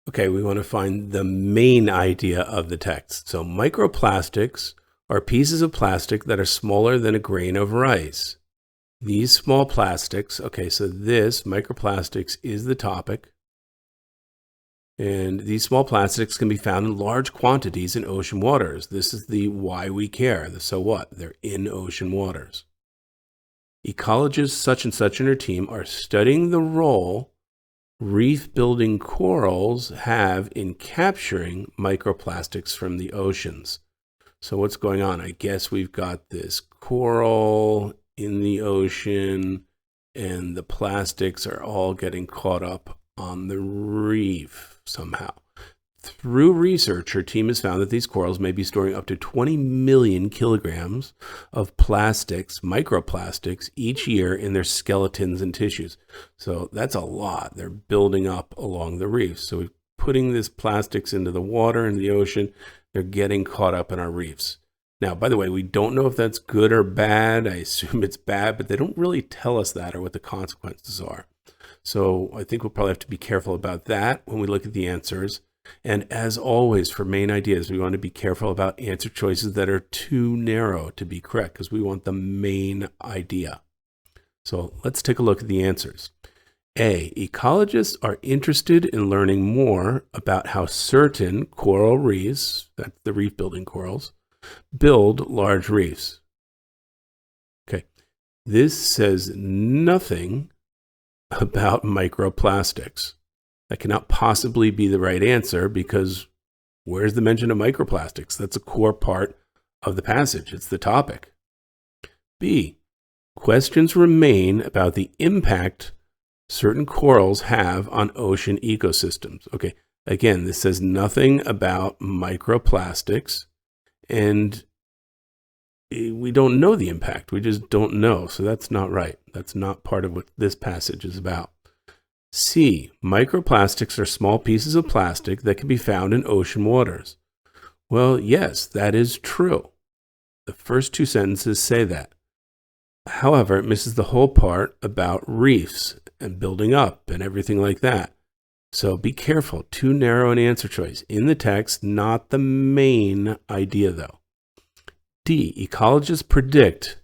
Okay, we want to find the main idea of the text. So microplastics are pieces of plastic that are smaller than a grain of rice. These small plastics, okay, so this microplastics is the topic. And these small plastics can be found in large quantities in ocean waters. This is the why we care, the so what. They're in ocean waters. Ecologists such and such and her team are studying the role reef-building corals have in capturing microplastics from the oceans. So what's going on? I guess we've got this coral in the ocean, and the plastics are all getting caught up on the reef somehow. Through research, her team has found that these corals may be storing up to 20 million kilograms of plastics, microplastics, each year in their skeletons and tissues. So that's a lot. They're building up along the reefs. So we're putting this plastics into the water and the ocean. They're getting caught up in our reefs. Now, by the way, we don't know if that's good or bad. I assume it's bad, but they don't really tell us that or what the consequences are. So I think we'll probably have to be careful about that when we look at the answers. And as always, for main ideas, we want to be careful about answer choices that are too narrow to be correct because we want the main idea. So let's take a look at the answers. A, ecologists are interested in learning more about how certain coral reefs, that's the reef building corals, build large reefs. Okay, this says nothing about microplastics. That cannot possibly be the right answer because where's the mention of microplastics? That's a core part of the passage. It's the topic. B, questions remain about the impact certain corals have on ocean ecosystems. Okay, again, this says nothing about microplastics, and we don't know the impact. We just don't know. So that's not right. That's not part of what this passage is about. C, microplastics are small pieces of plastic that can be found in ocean waters. Well, yes, that is true. The first two sentences say that. However, it misses the whole part about reefs and building up and everything like that. So be careful. Too narrow an answer choice. In the text, not the main idea, though. D, ecologists predict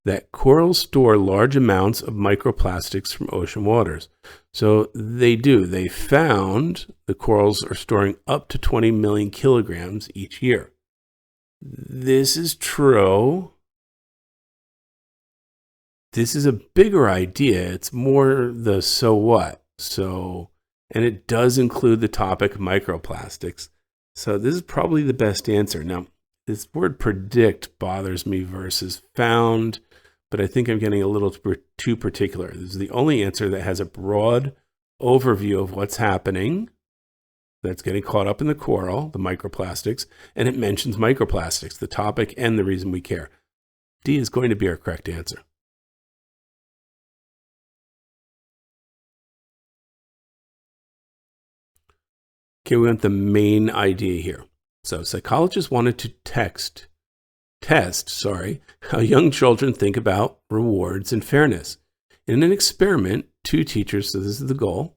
that corals store large amounts of microplastics from ocean waters. So they do. They found the corals are storing up to 20 million kilograms each year. This is true. This is a bigger idea. It's more the so what. And it does include the topic of microplastics. So this is probably the best answer. Now, this word predict bothers me versus found, but I think I'm getting a little too particular. This is the only answer that has a broad overview of what's happening that's getting caught up in the coral, the microplastics, and it mentions microplastics, the topic and the reason we care. D is going to be our correct answer. Okay, we want the main idea here. So psychologists wanted to test how young children think about rewards and fairness. In an experiment, two teachers, so this is the goal,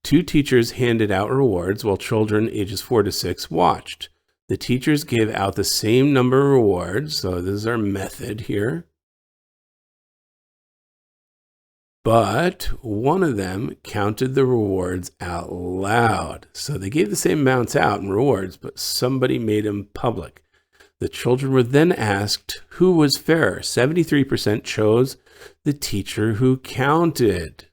two teachers handed out rewards while children ages 4 to 6 watched. The teachers gave out the same number of rewards, so this is our method here. But one of them counted the rewards out loud. So they gave the same amounts out in rewards, but somebody made them public. The children were then asked who was fairer. 73% chose the teacher who counted.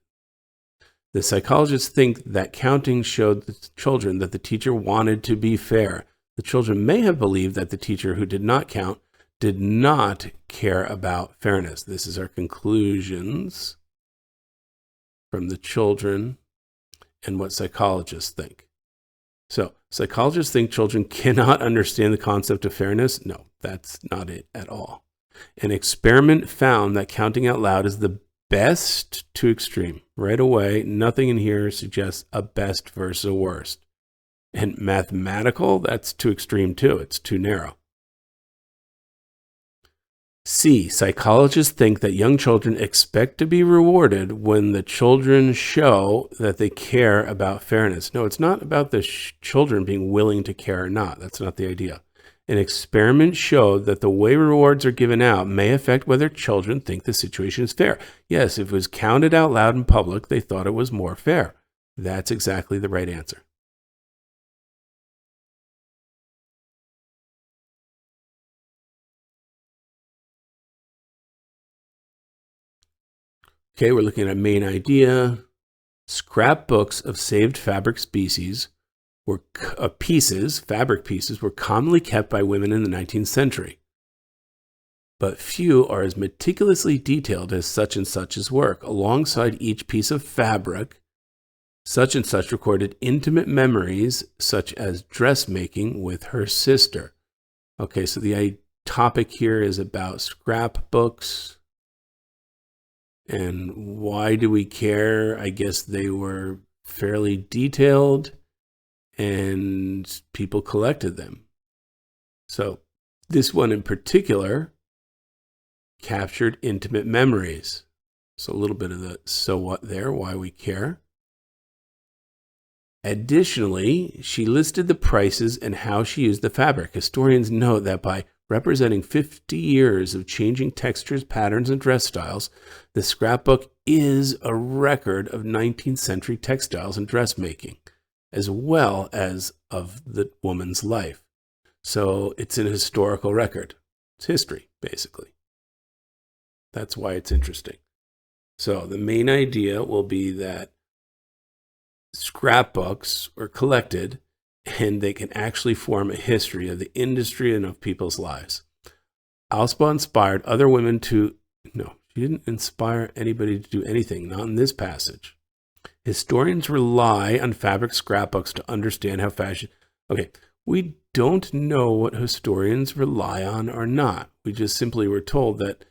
The psychologists think that counting showed the children that the teacher wanted to be fair. The children may have believed that the teacher who did not count did not care about fairness. This is our conclusions from the children and what psychologists think. So psychologists think children cannot understand the concept of fairness. No, that's not it at all. An experiment found that counting out loud is the best to extreme. Right away, nothing in here suggests a best versus a worst. And mathematical, that's too extreme too. It's too narrow. C, psychologists think that young children expect to be rewarded when the children show that they care about fairness. No, it's not about the children being willing to care or not. That's not the idea. An experiment showed that the way rewards are given out may affect whether children think the situation is fair. Yes, if it was counted out loud in public, they thought it was more fair. That's exactly the right answer. Okay, we're looking at a main idea. Scrapbooks of saved fabric species were fabric pieces, were commonly kept by women in the 19th century. But few are as meticulously detailed as such and such's work. Alongside each piece of fabric, such and such recorded intimate memories, such as dressmaking with her sister. Okay, so the topic here is about scrapbooks. And why do we care? I guess they were fairly detailed and people collected them. So this one in particular captured intimate memories. So a little bit of the so what there, why we care. Additionally, she listed the prices and how she used the fabric. Historians note that by representing 50 years of changing textures, patterns, and dress styles, the scrapbook is a record of 19th century textiles and dressmaking, as well as of the woman's life. So it's an historical record. It's history, basically. That's why it's interesting. So the main idea will be that scrapbooks were collected and they can actually form a history of the industry and of people's lives. Alspaugh inspired other women no, she didn't inspire anybody to do anything, not in this passage. Historians rely on fabric scrapbooks to understand how fashion... Okay, we don't know what historians rely on or not. We just simply were told that,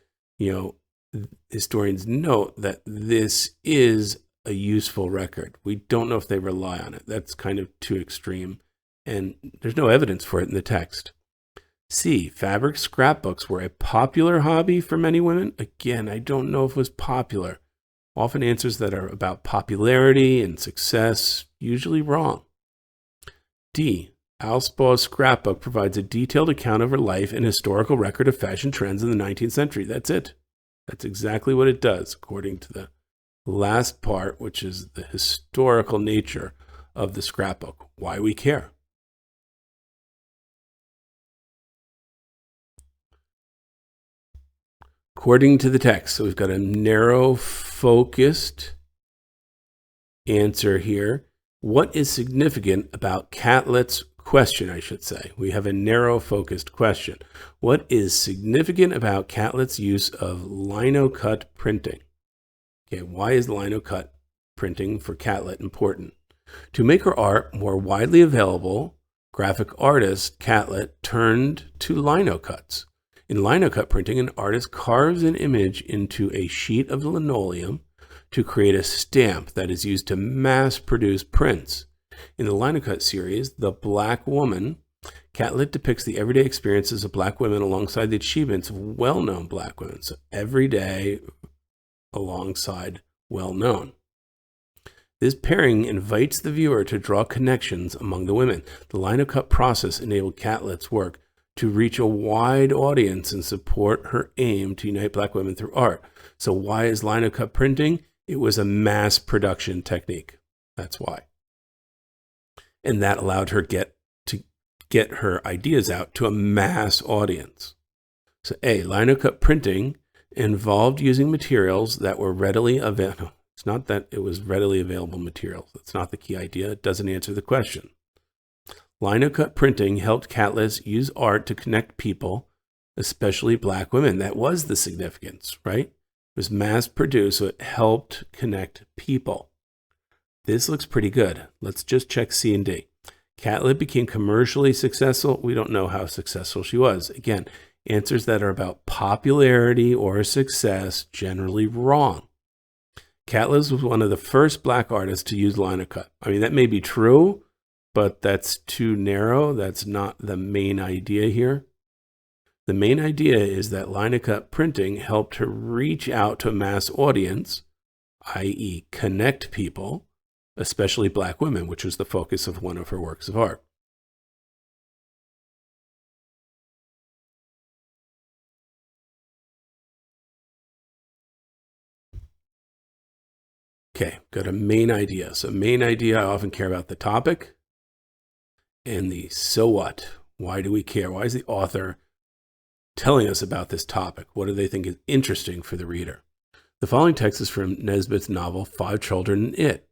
historians note that this is a useful record. We don't know if they rely on it. That's kind of too extreme. And there's no evidence for it in the text. C, fabric scrapbooks were a popular hobby for many women. Again, I don't know if it was popular. Often answers that are about popularity and success, usually wrong. D, Alspaugh's scrapbook provides a detailed account of her life and historical record of fashion trends in the 19th century. That's it. That's exactly what it does, according to the last part, which is the historical nature of the scrapbook. Why we care. According to the text, so we've got a narrow, focused answer here. What is significant about Catlett's question, I should say? We have a narrow, focused question. What is significant about Catlett's use of lino-cut printing? Okay, why is lino-cut printing for Catlett important? To make her art more widely available, graphic artist Catlett turned to lino-cuts. In lino-cut printing, an artist carves an image into a sheet of linoleum to create a stamp that is used to mass-produce prints. In the lino-cut series, The Black Woman, Catlett depicts the everyday experiences of Black women alongside the achievements of well-known Black women. So everyday alongside well-known. This pairing invites the viewer to draw connections among the women. The lino-cut process enabled Catlett's work to reach a wide audience and support her aim to unite Black women through art. So why is lino-cut printing? It was a mass production technique. That's why. And that allowed her to get her ideas out to a mass audience. So A, lino-cut printing involved using materials that were readily available. It's not that it was readily available materials. That's not the key idea. It doesn't answer the question. Lino-cut printing helped Catlett use art to connect people, especially Black women. That was the significance, right? It was mass-produced, so it helped connect people. This looks pretty good. Let's just check C and D. Catlett became commercially successful. We don't know how successful she was. Again, answers that are about popularity or success, generally wrong. Catlett was one of the first Black artists to use lino-cut. I mean, that may be true, but that's too narrow. That's not the main idea here. The main idea is that line-of-cut printing helped to reach out to a mass audience, i.e. connect people, especially Black women, which was the focus of one of her works of art. Okay, got a main idea. So main idea, I often care about the topic and the so what. Why do we care? Why is the author telling us about this topic? What do they think is interesting for the reader? The following text is from Nesbitt's novel, 5 Children and It.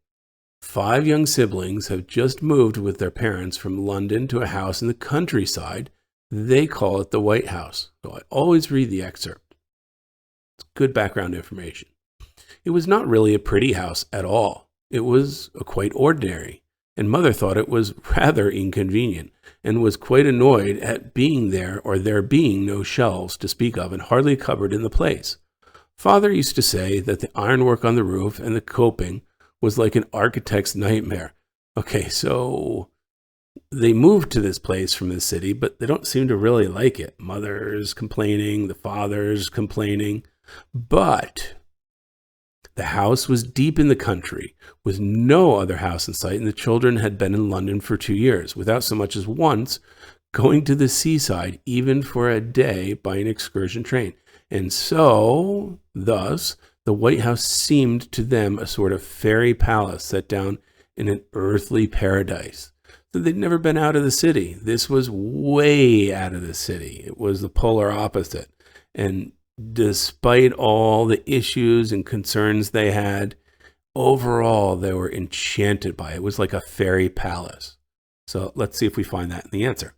5 young siblings have just moved with their parents from London to a house in the countryside. They call it the White House. So I always read the excerpt. It's good background information. It was not really a pretty house at all. It was quite ordinary, and Mother thought it was rather inconvenient and was quite annoyed at being there or there being no shelves to speak of and hardly a cupboard in the place. Father used to say that the ironwork on the roof and the coping was like an architect's nightmare. Okay, so they moved to this place from the city, but they don't seem to really like it. Mother's complaining, the father's complaining, but the house was deep in the country, with no other house in sight, and the children had been in London for 2 years, without so much as once going to the seaside, even for a day, by an excursion train. And so, thus, the White House seemed to them a sort of fairy palace set down in an earthly paradise. So they'd never been out of the city. This was way out of the city. It was the polar opposite. And despite all the issues and concerns they had, overall, they were enchanted by it. It was like a fairy palace. So let's see if we find that in the answer.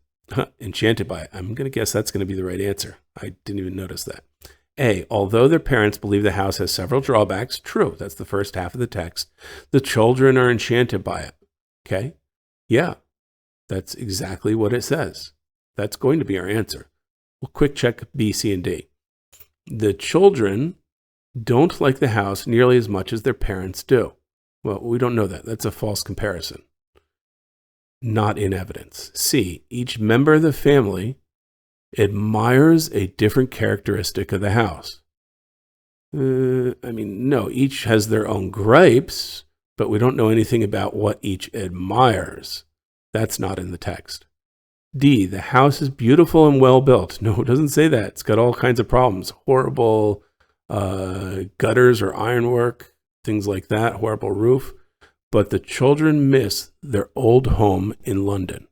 Enchanted by it. I'm going to guess that's going to be the right answer. I didn't even notice that. A, although their parents believe the house has several drawbacks, true, that's the first half of the text, the children are enchanted by it. Okay? Yeah, that's exactly what it says. That's going to be our answer. We'll quick check B, C, and D. The children don't like the house nearly as much as their parents do. Well, we don't know that. That's a false comparison. Not in evidence. C, each member of the family admires a different characteristic of the house. No, each has their own gripes, but we don't know anything about what each admires. That's not in the text. D, the house is beautiful and well built. No, it doesn't say that. It's got all kinds of problems. Horrible gutters or ironwork, things like that, horrible roof. But the children miss their old home in London.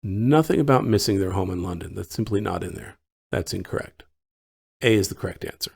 Nothing about missing their home in London. That's simply not in there. That's incorrect. A is the correct answer.